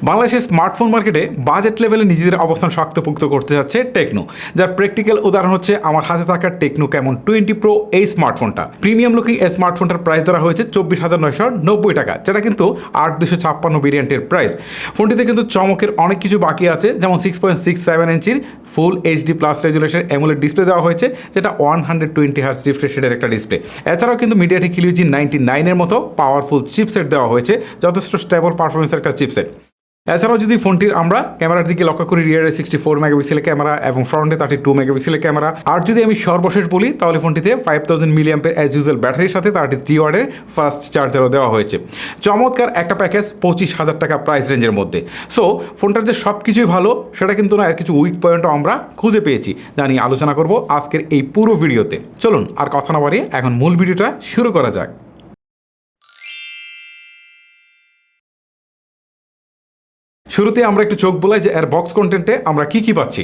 বাংলাদেশের স্মার্টফোন মার্কেটে বাজেট লেভেলে নিজেদের অবস্থান শক্তপোক্ত করতে যাচ্ছে টেকনো, যার প্র্যাকটিক্যাল উদাহরণ হচ্ছে আমার হাতে থাকা টেকনো ক্যামন 20 প্রো এই স্মার্টফোনটা। প্রিমিয়াম লুকিং এই স্মার্টফোনটার প্রাইস ধরা হয়েছে 24,990 টাকা, যেটা কিন্তু 8256 ভেরিয়েন্টের প্রাইস। ফোনটিতে কিন্তু চমকের অনেক কিছু বাকি আছে, যেমন 6.67 ইঞ্চির full HD plus resolution AMOLED display দেওয়া হয়েছে, যেটা 120 হার্টজ রিফ্রেশ রেটের একটা ডিসপ্লে। এছাড়াও কিন্তু মিডিয়াটেক হিলিও G99 এর মতো পাওয়ারফুল চিপসেট দেওয়া হয়েছে, যথেষ্ট স্টেবল পারফরমেন্সের একটা চিপসেট। এছাড়াও যদি ফোনটির আমরা ক্যামেরার দিকে লক্ষ্য করি, রিয়ারে 64 মেগাপিক্সেলের ক্যামেরা এবং ফ্রন্টে 32 মেগাপিক্সেলের ক্যামেরা। আর যদি আমি সর্বশেষ বলি তাহলে ফোনটিতে 5000 মিলিঅ্যাম্পের অ্যাজ ইউজুয়াল ব্যাটারির সাথে 33 ওয়াটের ফাস্ট চার্জারও দেওয়া হয়েছে। চমৎকার একটা প্যাকেজ 25,000 টাকা প্রাইস রেঞ্জের মধ্যে। সো ফোনটার যে সব কিছুই ভালো সেটা কিন্তু না, এর কিছু উইক পয়েন্টও আমরা খুঁজে পেয়েছি, যা নিয়ে আলোচনা করব আজকের এই পুরো ভিডিওতে। চলুন আর কথা না বাড়িয়ে এখন মূল ভিডিওটা শুরু করা যাক। শুরুতে আমরা একটু চোখ বোলাই যে এর বক্স কন্টেন্টে আমরা কি কি পাচ্ছি।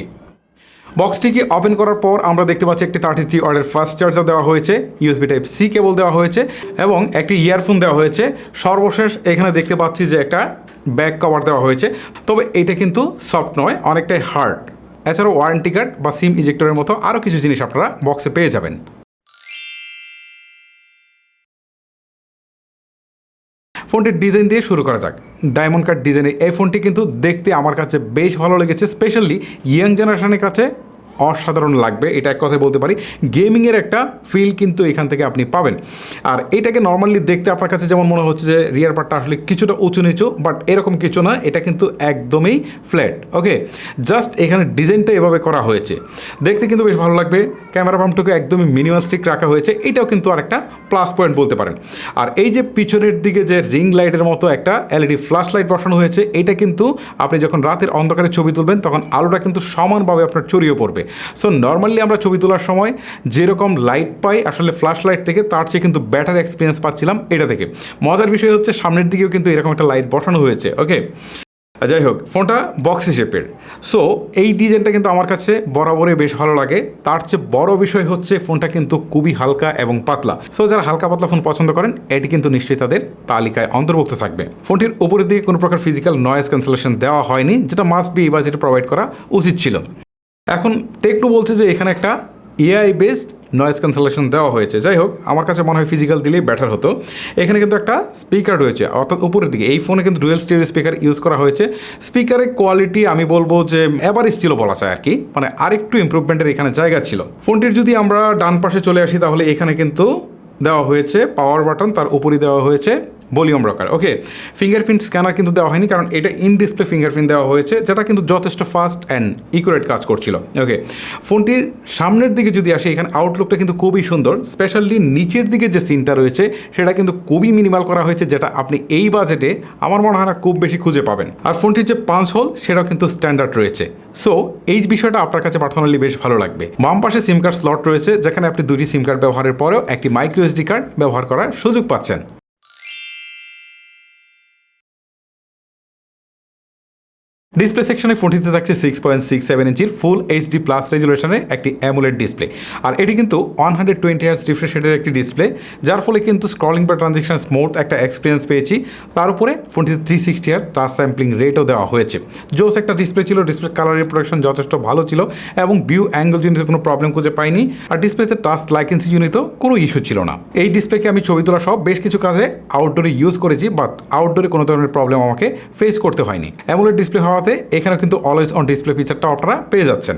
বক্সটিকে ওপেন করার পর আমরা দেখতে পাচ্ছি একটি 33 ওয়াটের ফাস্ট চার্জার দেওয়া হয়েছে, ইউএসবি টাইপ সি কেবল দেওয়া হয়েছে এবং একটি ইয়ারফোন দেওয়া হয়েছে। সর্বশেষ এখানে দেখতে পাচ্ছি যে একটা ব্যাক কভার দেওয়া হয়েছে, তবে এটা কিন্তু সফট নয়, অনেকটাই হার্ড। এছাড়াও ওয়ারেন্টি কার্ড বা সিম ইজেক্টরের মতো আরও কিছু জিনিস আপনারা বক্সে পেয়ে যাবেন। ফোনটির ডিজাইন দিয়ে শুরু করা যাক। ডায়মন্ড কাট ডিজাইনের এই ফোনটি কিন্তু দেখতে আমার কাছে বেশ ভালো লেগেছে, স্পেশালি ইয়াং জেনারেশনের কাছে অসাধারণ লাগবে, এটা এক কথায় বলতে পারি। গেমিংয়ের একটা ফিল কিন্তু এখান থেকে আপনি পাবেন। আর এটাকে নর্মালি দেখতে আপনার কাছে যেমন মনে হচ্ছে যে রিয়ার পার্টটা আসলে কিছুটা উঁচু নিচু, বাট এরকম কিছু না, এটা কিন্তু একদমই ফ্ল্যাট। ওকে, জাস্ট এখানে ডিজাইনটা এভাবে করা হয়েছে, দেখতে কিন্তু বেশ ভালো লাগবে। ক্যামেরা পাম্পটাকে একদমই মিনিমালিস্টিক রাখা হয়েছে, এটাও কিন্তু আরেকটা প্লাস পয়েন্ট বলতে পারেন। আর এই যে পিছনের দিকে যে রিং লাইটের মতো একটা এলইডি ফ্ল্যাশ লাইট বসানো হয়েছে, এটা কিন্তু আপনি যখন রাতের অন্ধকারে ছবি তুলবেন তখন আলোটা কিন্তু সমানভাবে আপনার ছড়িয়ে পড়বে। সো নর্মালি আমরা ছবি তোলার সময় যেরকম লাইট পাই আসলে ফ্ল্যাশ লাইট থেকে, তার চেয়ে কিন্তু বেটার এক্সপিরিয়েন্স পাচ্ছিলাম এটা থেকে। মজার বিষয় হচ্ছে সামনের দিকেও কিন্তু এরকম একটা লাইট বসানো হয়েছে। ওকে, যাই হোক, ফোনটা বক্স শেপের। সো এই ডিজাইনটা কিন্তু আমার কাছে বরাবরই বেশ ভালো লাগে। তার চেয়ে বড় বিষয় হচ্ছে ফোনটা কিন্তু খুবই হালকা এবং পাতলা। সো যারা হালকা পাতলা ফোন পছন্দ করেন, এটি কিন্তু নিশ্চয়ই তাদের তালিকায় অন্তর্ভুক্ত থাকবে। ফোনটির উপরের দিকে কোনো প্রকার ফিজিক্যাল নয়েজ ক্যান্সেলেশন দেওয়া হয়নি, যেটা মাস্ট বি বা যেটা প্রোভাইড করা উচিত ছিল। এখন টেকনো বলছে যে এখানে একটা এআই বেসড নয়েজ ক্যান্সেলেশন দেওয়া হয়েছে। যাই হোক, আমার কাছে মনে হয় ফিজিক্যাল দিলেই বেটার হতো। এখানে কিন্তু একটা স্পিকার রয়েছে, অর্থাৎ উপরের দিকে এই ফোনে কিন্তু ডুয়েল স্টেরিও স্পিকার ইউজ করা হয়েছে। স্পিকারের কোয়ালিটি আমি বলবো যে এভারেজ ছিল বলা যায় আর কি, মানে আরেকটু ইমপ্রুভমেন্টের এখানে জায়গা ছিল। ফোনটির যদি আমরা ডান পাশে চলে আসি তাহলে এখানে কিন্তু দেওয়া হয়েছে পাওয়ার বাটন, তার উপরই দেওয়া হয়েছে ভলিউম রকার। ওকে, ফিঙ্গারপ্রিন্ট স্ক্যানার কিন্তু দেওয়া হয়নি, কারণ এটা ইন ডিসপ্লে ফিঙ্গারপ্রিন্ট দেওয়া হয়েছে, যেটা কিন্তু যথেষ্ট ফাস্ট অ্যান্ড ইকুরেট কাজ করছিল। ওকে, ফোনটির সামনের দিকে যদি আসে, এখানে আউটলুকটা কিন্তু খুবই সুন্দর। স্পেশালি নিচের দিকে যে সিনটা রয়েছে সেটা কিন্তু খুবই মিনিমাল করা হয়েছে, যেটা আপনি এই বাজেটে আমার মনে হয় না খুব বেশি খুঁজে পাবেন। আর ফোনটির যে পাঞ্চ হোল সেটাও কিন্তু স্ট্যান্ডার্ড রয়েছে। সো এই বিষয়টা আপনার কাছে পার্সোনালি বেশ ভালো লাগবে। বাম পাশে সিম কার্ড স্লট রয়েছে, যেখানে আপনি দুটি সিম কার্ড ব্যবহারের পরেও একটি মাইক্রো এসডি কার্ড ব্যবহার করার সুযোগ পাচ্ছেন। ডিসপ্লে সেকশনে ফোনটিতে থাকছে 6.67 ইঞ্চির ফুল এইচডি প্লাস রেজুলেশনের একটি অ্যামোলেড ডিসপ্লে। আর এটি কিন্তু 120 হার্টজ রিফ্রেশ রেটের একটি ডিসপ্লে, যার ফলে কিন্তু স্ক্রলিং বা ট্রানজেকশন স্মুথ একটা এক্সপিরিয়েন্স পেয়েছি। তার উপরে ফোনটিতে 360 হার্টজ টাচ স্যাম্পলিং রেটও দেওয়া হয়েছে। জোস একটা ডিসপ্লে ছিল, ডিসপ্লে কালার রিপ্রোডাকশন যথেষ্ট ভালো ছিল এবং ভিউ অ্যাঙ্গেল জনিত কোনো প্রবলেম খুঁজে পাইনি। আর ডিসপ্লেতে টাচ লাইকেন্সি জনিত কোনো ইস্যু ছিল না। এই ডিসপ্লেকে আমি ছবি তোলা সহ বেশ কিছু কাজে আউটডোরে ইউজ করেছি, বাট আউটডোরে কোনো ধরনের প্রবলেম আমাকে ফেস করতে হয়নি। অ্যামোলেড ডিসপ্লে হওয়াতে এখানে কিন্তু অলওয়েজ অন ডিসপ্লে ফিচারটা আপনারা পেয়ে যাচ্ছেন।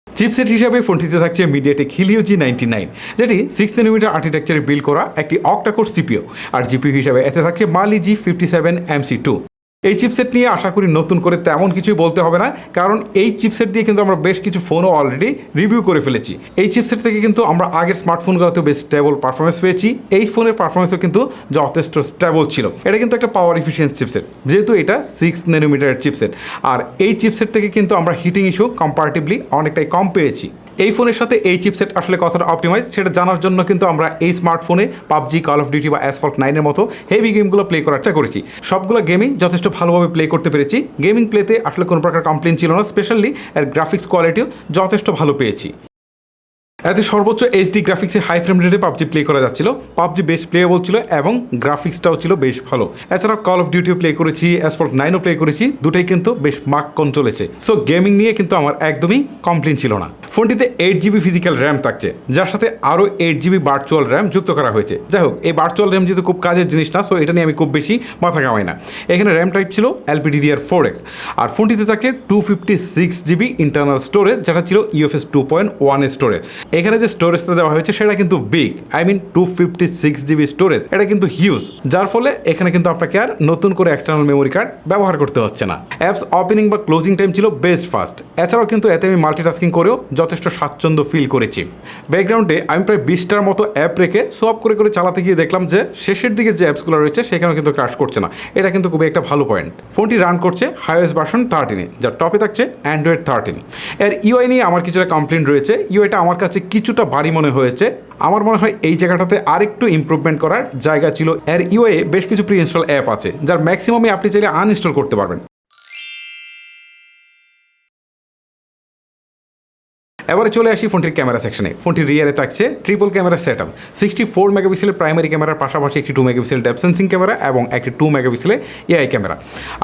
চিপসেট হিসাবে ফোনটিতে থাকছে মিডিয়াটেক হিলিও G99, যেটি 6 nm আর্কিটেকচারে বিল্ড করা একটি অক্টাকোর সিপিইউ। আর জিপিইউ হিসাবে এতে থাকছে মালি G57 MC2। এই চিপসেট নিয়ে আশা করি নতুন করে তেমন কিছুই বলতে হবে না, কারণ এই চিপসেট দিয়ে কিন্তু আমরা বেশ কিছু ফোনও অলরেডি রিভিউ করে ফেলেছি। এই চিপসেট থেকে কিন্তু আমরা আগের স্মার্টফোনগুলোতেও বেশ স্টেবল পারফরমেন্স পেয়েছি। এই ফোনের পারফরমেন্সও কিন্তু যথেষ্ট স্টেবল ছিল। এটা কিন্তু একটা পাওয়ার এফিসিয়েন্ট চিপসেট, যেহেতু এটা 6 nm চিপসেট। আর এই চিপসেট থেকে কিন্তু আমরা হিটিং ইস্যু কম্পারেটিভলি অনেকটাই কম পেয়েছি। এই ফোনের সাথে এই চিপসেট আসলে কতটা অপটিমাইজ সেটা জানার জন্য কিন্তু আমরা এই স্মার্টফোনে পাবজি, কল অফ ডিউটি বা অ্যাসফল্ট 9 এর মতো হেভি গেমগুলো প্লে করার চেষ্টা করেছি। সবগুলো গেমই যথেষ্ট ভালোভাবে প্লে করতে পেরেছি। গেমিং প্লেতে আসলে কোনো প্রকার কমপ্লেন ছিল না, স্পেশালি এর গ্রাফিক্স কোয়ালিটিও যথেষ্ট ভালো পেয়েছি। এতে সর্বোচ্চ এইচডি গ্রাফিক্সে হাই ফ্রেম রেটে পাবজি প্লে করা যাচ্ছিল, পাবজি বেশ প্লেয়েবল ছিল এবং গ্রাফিক্সটাও ছিল বেশ ভালো। এছাড়াও কল অফ ডিউটিও প্লে করেছি, অ্যাসফল্ট 9ও প্লে করেছি, দুটাই কিন্তু বেশ মাখন চলেছে। সো গেমিং নিয়ে কিন্তু আমার একদমই কমপ্লেন ছিল না। ফোনটিতে 8GB ফিজিক্যাল র্যাম থাকছে, যার সাথে আরও 8GB ভার্চুয়াল র্যাম যুক্ত করা হয়েছে। যাই হোক, এই ভার্চুয়াল র্যাম যেহেতু খুব কাজের জিনিস না, সো এটা নিয়ে আমি খুব বেশি মাথা কামাই না। এখানে র্যাম টাইপ ছিল LPDDR4X, আর ফোনটিতে থাকছে 256GB ইন্টারনাল স্টোরেজ, যেটা ছিল UFS 2.1 স্টোরেজ। এখানে যে স্টোরেজটা দেওয়া হয়েছে সেটা কিন্তু big, I mean 256GB storage, এটা কিন্তু হিউজ, যার ফলে এখানে কিন্তু আপনাকে আর নতুন করে এক্সটার্নাল মেমোরি কার্ড ব্যবহার করতে হচ্ছে না। অ্যাপস ওপেনিং বা ক্লোজিং টাইম ছিল বেস্ট ফাস্ট। এছাড়াও কিন্তু এতে আমি মাল্টিটাস্কিং করেও যথেষ্ট স্বাচ্ছন্দ্য ফিল করেছি। ব্যাকগ্রাউন্ডে আমি প্রায় 20টার মতো অ্যাপ রেখে সোয়াপ করে করে চালাতে গিয়ে দেখলাম যে শেষের দিকের যে অ্যাপসগুলো রয়েছে সেখানেও কিন্তু ক্র্যাশ করছে না। এটা কিন্তু খুবই একটা ভালো পয়েন্ট। ফোনটি রান করছে iOS ভার্সন 13-এ, যার টপে থাকছে Android 13। এর ইউআই নিয়ে আমার কিছুটা কমপ্লেন রয়েছে। ইউআইটা আমার কাছে কিছুটা ভারী মনে হয়েছে। আমার মনে হয় এই জায়গাটাতে আরেকটু ইমপ্রুভমেন্ট করার জায়গা ছিল। এর ইউআইয়ে বেশ কিছু প্রি ইনস্টল অ্যাপ আছে, যার ম্যাক্সিমামই আপনি চাইলে আনইনস্টল করতে পারবেন। এবারে চলে আসি ফোনটির ক্যামেরা সেকশনে। ফোনটির রিয়ারে থাকছে ট্রিপল ক্যামেরা সেটআপ, 64 মেগাপিক্সেলের প্রাইমারি ক্যামেরার পাশাপাশি একটি 2 মেগাপিক্সেল ডেপথ সেন্সিং ক্যামেরা এবং একটি 2 মেগাপিক্সেলের এআই ক্যামেরা।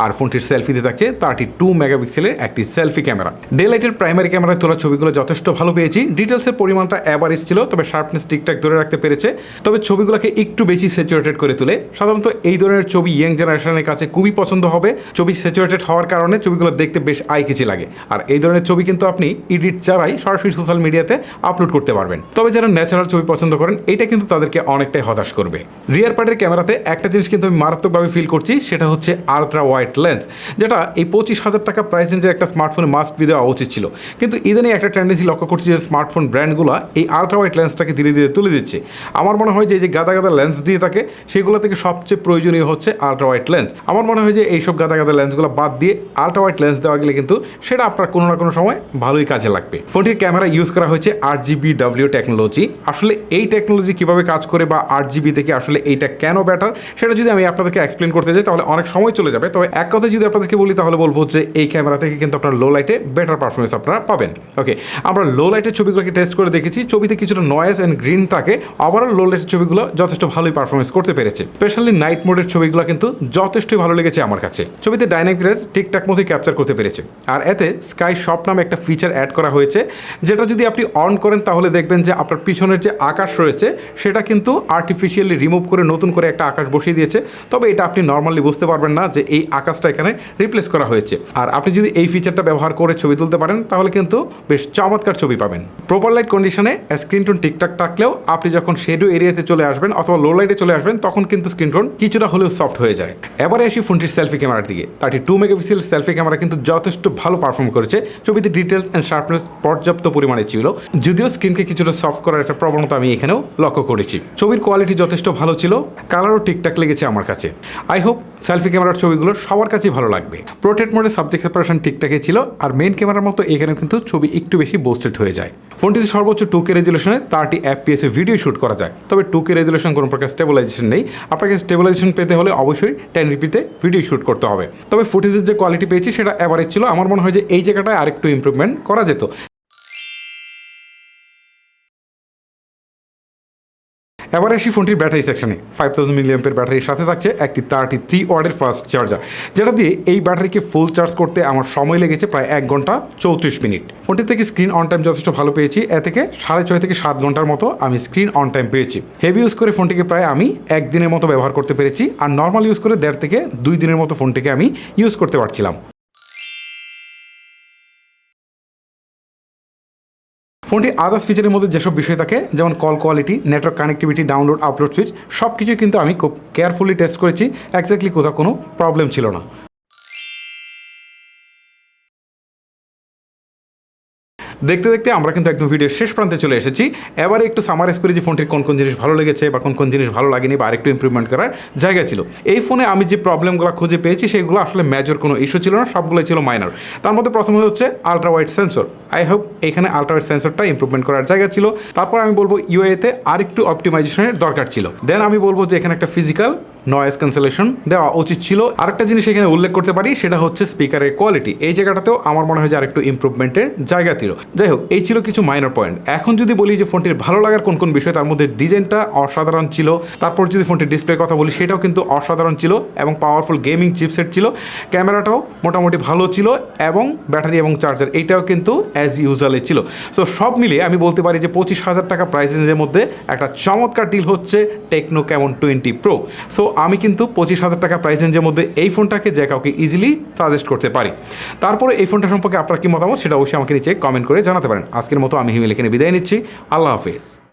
আর ফোনটির সেলফিতে থাকছে 32 মেগাপিক্সেলের একটি সেলফি ক্যামেরা। ডে লাইটের প্রাইমারি ক্যামেরায় তোলা ছবিগুলো যথেষ্ট ভালো পেয়েছি। ডিটেলসের পরিমাণটা অ্যাভারেজ ছিল, তবে শার্পনেস ঠিকঠাক ধরে রাখতে পেরেছে। তবে ছবিগুলোকে একটু বেশি স্যাচুরেটেড করে তুলে। সাধারণত এই ধরনের ছবি ইয়াং জেনারেশনের কাছে খুবই পছন্দ হবে। ছবি স্যাচুরেটেড হওয়ার কারণে ছবিগুলো দেখতে বেশ আইকেচি লাগে। আর এই ধরনের ছবি কিন্তু আপনি এডিট ছাড়াই সরাসরি সোশ্যাল মিডিয়াতে আপলোড করতে পারবেন। তবে যারা ন্যাচারাল ছবি পছন্দ করেন, এটা কিন্তু তাদেরকে অনেকটাই হতাশ করবে। রিয়ার পার্টের ক্যামেরাতে একটা জিনিস কিন্তু আমি মারাত্মকভাবে ফিল করছি, সেটা হচ্ছে আলট্রা ওয়াইড লেন্স, যেটা এই 25,000 টাকা প্রাইস রেঞ্জের একটা স্মার্টফোনে মাস্ট বি দেওয়া উচিত ছিল। কিন্তু ইদানিং একটা টেন্ডেন্সি লক্ষ্য করছি যে স্মার্টফোন ব্র্যান্ডগুলো এই আলট্রা ওয়াইড লেন্সটাকে ধীরে ধীরে তুলে দিচ্ছে। আমার মনে হয় যে এই যে গাদা গাদা লেন্স দিয়ে থাকে, সেগুলো থেকে সবচেয়ে প্রয়োজনীয় হচ্ছে আলট্রা ওয়াইড লেন্স। আমার মনে হয় যে এইসব গাদা গাদা লেন্সগুলো বাদ দিয়ে আলট্রা ওয়াইড লেন্স দেওয়া গেলে কিন্তু সেটা আপনার কোনো না কোনো সময় ভালোই কাজে লাগবে। ফোনটির ক্যামেরা ইউজ করা হয়েছে RGBW টেকনোলজি। আসলে এই টেকনোলজি কিভাবে কাজ করে বা RGB থেকে আসলে এইটা কেন বেটার, সেটা যদি আমি আপনাদেরকে এক্সপ্লেন করতে যাই তাহলে অনেক সময় চলে যাবে। তবে এক কথা যদি আপনাদেরকে বলি তাহলে বলবো যে এই ক্যামেরা থেকে কিন্তু আপনার লো লাইটে বেটার পারফরমেন্স আপনারা পাবেন। ওকে, আমরা লো লাইটের ছবিগুলোকে টেস্ট করে দেখেছি। ছবিতে কিছুটা নয়েজ অ্যান্ড গ্রিন থাকে, ওভারঅল লো লাইটের ছবিগুলো যথেষ্ট ভালোই পারফরমেন্স করতে পেরেছে। স্পেশালি নাইট মোডের ছবিগুলো কিন্তু যথেষ্টই ভালো লেগেছে আমার কাছে। ছবিতে ডাইনামিক রেজ ঠিকঠাক মতোই ক্যাপচার করতে পেরেছে। আর এতে স্কাই শপ নামে একটা ফিচার অ্যাড করা হয়েছে, যেটা যদি আপনি অন করেন তাহলে দেখবেন যে আপনার পিছনের যে আকাশ রয়েছে সেটা কিন্তু আর্টিফিশিয়ালি রিমুভ করে নতুন করে একটা আকাশ বসিয়ে দিয়েছে। তবে এটা আপনি নর্মালি বুঝতে পারবেন না যে এই আকাশটা এখানে রিপ্লেস করা হয়েছে। আর আপনি যদি এই ফিচারটা ব্যবহার করে ছবি তুলতে পারেন তাহলে কিন্তু বেশ চমৎকার ছবি পাবেন। প্রপার লাইট কন্ডিশনে স্ক্রিন টোন ঠিকঠাক থাকলেও আপনি যখন শেডো এরিয়াতে চলে আসবেন অথবা লো লাইটে চলে আসবেন তখন কিন্তু স্ক্রিন টোন কিছুটা হলেও সফট হয়ে যায়। এবারে আসি ফোনটির সেলফি ক্যামেরার দিকে। 32 মেগাপিক্সেল সেলফি ক্যামেরা কিন্তু যথেষ্ট ভালো পারফর্ম করেছে। ছবিতে ডিটেলস অ্যান্ড শার্পনেস পর্যাপ্ত পরিমাণে ছিল, যদিও স্ক্রিনকে কিছুটা সফট করার একটা প্রবণতা আমি এখানেও লক্ষ্য করেছি। ছবির কোয়ালিটি যথেষ্ট ভালো ছিল, কালারও ঠিকঠাক লেগেছে আমার কাছে। আই হোপ সেলফি ক্যামেরার ছবিগুলো সবার কাছেই ভালো লাগবে। পোর্ট্রেট মোডে সাবজেক্ট সেপারেশন ঠিকঠাকই ছিল, আর মেইন ক্যামেরার মতো এখানেও কিন্তু ছবি একটু বেশি বোস্টেড হয়ে যায়। ফোনটিতে সর্বোচ্চ 2K রেজুলেশনে 30 FPS ভিডিও শ্যুট করা যায়। তবে 2K রেজুলেশন কোনো প্রকার স্টেবিলাইজেশন নেই। আপনাকে স্টেবিলাইজেশন পেতে হলে অবশ্যই 1080p ভিডিও শ্যুট করতে হবে। তবে ফুটেজের যে কোয়ালিটি পেয়েছি সেটা অ্যাভারেজ ছিল। আমার মনে হয় যে এই জায়গাটায় আরেকটু ইমপ্রুভমেন্ট করা যেত। এবার আসি ফোনটির ব্যাটারি সেকশনে। 5000 mAh ব্যাটারির সাথে থাকছে একটি 33 ওয়াটের ফাস্ট চার্জার, যেটা দিয়ে এই ব্যাটারিকে ফুল চার্জ করতে আমার সময় লেগেছে প্রায় 1 ঘন্টা 34 মিনিট। ফোনটি থেকে স্ক্রিন অন টাইম যথেষ্ট ভালো পেয়েছি। এ থেকে 6.5 থেকে 7 ঘন্টার মতো আমি স্ক্রিন অন টাইম পেয়েছি। হেভি ইউজ করে ফোনটিকে প্রায় আমি 1 দিনের মতো ব্যবহার করতে পেরেছি, আর নর্মাল ইউজ করে 1.5 থেকে 2 দিনের মতো ফোনটিকে আমি ইউজ করতে পারছিলাম। ফোনটির আদার্স ফিচারের মধ্যে যেসব বিষয় থাকে, যেমন call quality, network connectivity, download upload switch, সব কিছুই কিন্তু আমি খুব কেয়ারফুলি টেস্ট করেছি। এক্স্যাক্টলি কোথাও কোনো প্রবলেম ছিল না। দেখতে দেখতে আমরা কিন্তু একদম ভিডিওর শেষ প্রান্তে চলে এসেছি। এবারে একটু সামারাইজ করি যে ফোনটির কোন কোন জিনিস ভালো লেগেছে বা কোন কোন জিনিস ভালো লাগেনি বা আরেকটু ইমপ্রুভমেন্ট করার জায়গা ছিল। এই ফোনে আমি যে প্রবলেমগুলো খুঁজে পেয়েছি সেগুলো আসলে মেজর কোনো ইস্যু ছিল না, সবগুলোই ছিল মাইনর। তার মধ্যে প্রথমে হচ্ছে ultra wide sensor. I hope এখানে আলট্রা ওয়াইড সেন্সরটা ইমপ্রুভমেন্ট করার জায়গা ছিল। তারপর আমি বলবো ইউএতে আরেকটু অপটিমাইজেশনের দরকার ছিল। দেন আমি বলবো যে এখানে একটা ফিজিক্যাল নয়েজ ক্যান্সেলেশন দেওয়া উচিত ছিল। আরেকটা জিনিস এখানে উল্লেখ করতে পারি, সেটা হচ্ছে স্পিকারের কোয়ালিটি। এই জায়গাটাতেও আমার মনে হয় যে আরেকটু ইমপ্রুভমেন্টের জায়গা ছিল। যাই হোক, এই ছিল কিছু মাইনর পয়েন্ট। এখন যদি বলি যে ফোনটির ভালো লাগার কোন কোন বিষয়, তার মধ্যে ডিজাইনটা অসাধারণ ছিল। তারপর যদি ফোনটির ডিসপ্লের কথা বলি, সেটাও কিন্তু অসাধারণ ছিল এবং পাওয়ারফুল গেমিং চিপসেট ছিল। ক্যামেরাটাও মোটামুটি ভালো ছিল এবং ব্যাটারি এবং চার্জার এইটাও কিন্তু অ্যাজ ইউজুয়ালি ছিল। সো সব মিলিয়ে আমি বলতে পারি যে 25,000 টাকা প্রাইস রেঞ্জের মধ্যে একটা চমৎকার ডিল হচ্ছে টেকনো ক্যামন 20 প্রো। সো আমি কিন্তু 25,000 টাকা প্রাইস রেঞ্জের মধ্যে এই ফোনটাকে যে কাউকে ইজিলি সাজেস্ট করতে পারি। তারপরে এই ফোনটা সম্পর্কে আপনার কি মতামত সেটা অবশ্যই আমাকে নিচে কমেন্ট করে জানাতে পারেন। আজকের মতো আমি হিমেল এখানে বিদায় নিচ্ছি। আল্লাহ হাফেজ।